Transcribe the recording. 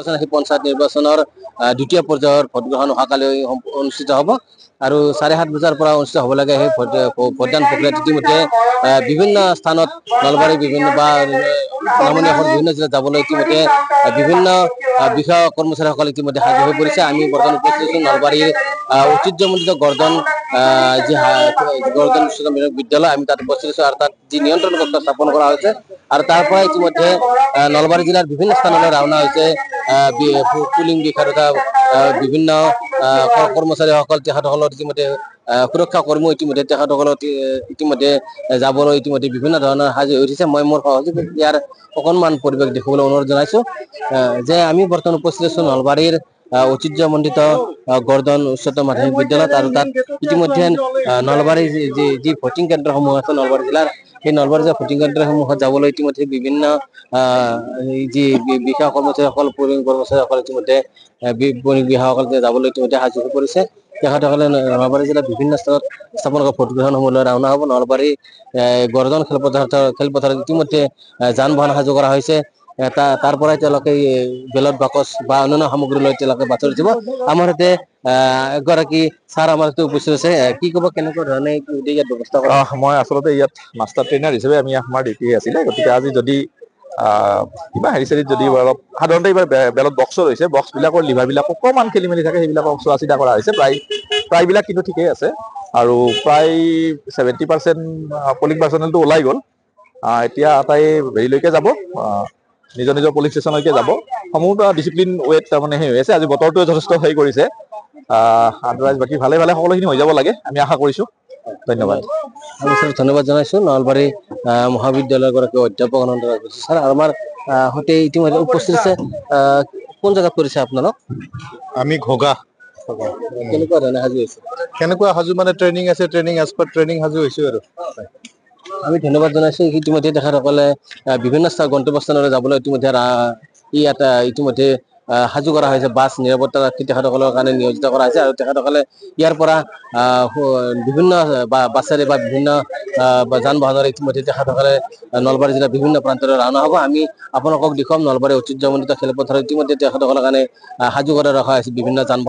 সেই পঞ্চায়ত নিৰ্বাচনৰ দ্বিতীয় পৰ্যায়ৰ ভোটগ্ৰহণ অহাকালি অনুষ্ঠিত হ'ব আৰু 7:30 বজাৰ পৰা অনুষ্ঠিত হ'ব লাগে সেই ভোটদান প্ৰক্ৰিয়াত ইতিমধ্যে বিভিন্ন স্থানত নলবাৰী বিভিন্ন বা নামনি অসমৰ বিভিন্ন জিলাত যাবলৈ ইতিমধ্যে বিভিন্ন বিষয়া কৰ্মচাৰীসকল ইতিমধ্যে সাজু হৈ পৰিছে। আমি বৰ্তমান উপস্থিত আছোঁ নলবাৰীৰ ঐতিহ্যমণ্ডিত গৰ্জন উচ্চতম বিদ্যালয়। আমি তাত উপস্থিত আছোঁ আৰু তাত যি নিয়ন্ত্ৰণ কক্ষ স্থাপন কৰা হৈছে আৰু তাৰ পৰা ইতিমধ্যে নলবাৰী জিলাৰ বিভিন্ন স্থানলৈ ৰাওনা হৈছে পুলিং বিষয়া বিভিন্ন কৰ্মচাৰীসকল। তেখেতসকলৰ ইতিমধ্যে সুৰক্ষা কৰ্মী ইতিমধ্যে তেখেতসকলত ইতিমধ্যে যাবলৈ ইতিমধ্যে বিভিন্ন ধৰণৰ সাজু হৈ উঠিছে। মই মোৰ সহযোগী ইয়াৰ অকণমান পৰিৱেশ দেখিবলৈ অনুৰোধ জনাইছোঁ যে আমি বৰ্তমান উপস্থিত আছোঁ নলবাৰীৰ ঐতিহ্যমণ্ডিত গৰ্জন উচ্চতম মাধ্যমিক বিদ্যালয়ত আৰু তাত ইতিমধ্যে নলবাৰীৰ যি ভোটিং কেন্দ্ৰসমূহ আছে নলবাৰী জিলাৰ সেই নলবাৰী জিলাৰ ভোটিং কেন্দ্ৰসমূহত যাবলৈ ইতিমধ্যে বিভিন্ন যি বিষয়া কৰ্মচাৰীসকল পুলিং কৰ্মচাৰীসকল ইতিমধ্যে বিষয়াসকল যাবলৈ ইতিমধ্যে সাজু হৈ পৰিছে। তেখেতসকলে নলবাৰী জিলাৰ বিভিন্ন স্থানত স্থাপন কৰা ভোটগ্ৰহণসমূহলৈ ৰাওনা হ'ব। নলবাৰী গৰ্জন খেলপথাৰত ইতিমধ্যে যান বাহন সাজু কৰা হৈছে। তাৰ পৰাই তেওঁলোকে বেলট বাকচ বা অন্যান্য সামগ্ৰী লৈ তেওঁলোকে বাছৰ উঠিব। আমাৰ সৈতে এগৰাকী ছাৰ আমাৰ সৈতে উপস্থিত আছে। কি ক'ব কেনেকুৱা ধৰণে ইয়াত ব্যৱস্থা কৰা? মই আচলতে ইয়াত মাষ্টাৰ ট্ৰেইনাৰ হিচাপে আমাৰ ডিউটি আছিলে, গতিকে আজি যদি কিবা হেৰি যদি অলপ সাধাৰণতে এইবাৰ বেলট বক্সৰ হৈছে, বক্সবিলাকৰ লিভাৰবিলাক অকণমান খেলি মেলি থাকে, সেইবিলাকক চোৱা চিতা কৰা হৈছে। প্ৰায়বিলাক কিন্তু ঠিকেই আছে আৰু প্ৰায় 70% পলিং পাৰ্চনেলটো ওলাই গ'ল। এতিয়া আটাই হেৰিলৈকে যাব, নিজৰ নিজৰ পুলিং ষ্টেচনলৈকে যাব। সমূহ ডিচিপ্লিন ৱেত তাৰমানে সেই হৈ আছে। আজি বতৰটোৱে যথেষ্ট হেৰি কৰিছে। আদাৰৱাইজ বাকী ভালে সকলোখিনি হৈ যাব লাগে আমি আশা কৰিছোঁ। ধন্যবাদ। আমি ধন্যবাদ জনাইছোঁ নলবাৰী মহাবিদ্যালয়ৰ গৰাকী অধ্যাপক অনন্ত ৰাজবংশী ছাৰ। আমাৰ সৈতে ইতিমধ্যে উপস্থিত আছে। কোন জেগাত কৰিছে আপোনালোক? আমি ঘোগা। কেনেকুৱা ধৰণে সাজু হৈছে? কেনেকুৱা সাজু মানে ট্ৰেইনিং আছে, ট্ৰেইনিং এজ পাৰ ট্ৰেইনিং সাজু হৈছোঁ আৰু। আমি ধন্যবাদ জনাইছোঁ। ইতিমধ্যে তেখেতসকলে বিভিন্ন গন্তব্যস্থানলৈ যাবলৈ ইতিমধ্যে ইয়াত ইতিমধ্যে সাজু কৰা হৈছে। বাছ নিৰাপত্তা তেখেতসকলৰ কাৰণে নিয়োজিত কৰা হৈছে আৰু তেখেতসকলে ইয়াৰ পৰা বিভিন্ন বাছেৰে বা বিভিন্ন যান বাহনেৰে ইতিমধ্যে তেখেতসকলে নলবাৰী জিলাৰ বিভিন্ন প্ৰান্তলৈ ৰাওনা হ'ব। আমি আপোনালোকক দেখুৱাম নলবাৰী ঐতিহ্যমণ্ডিত খেলপথাৰত ইতিমধ্যে তেখেতসকলৰ কাৰণে সাজু কৰি ৰখা হৈছে বিভিন্ন যান বাহন।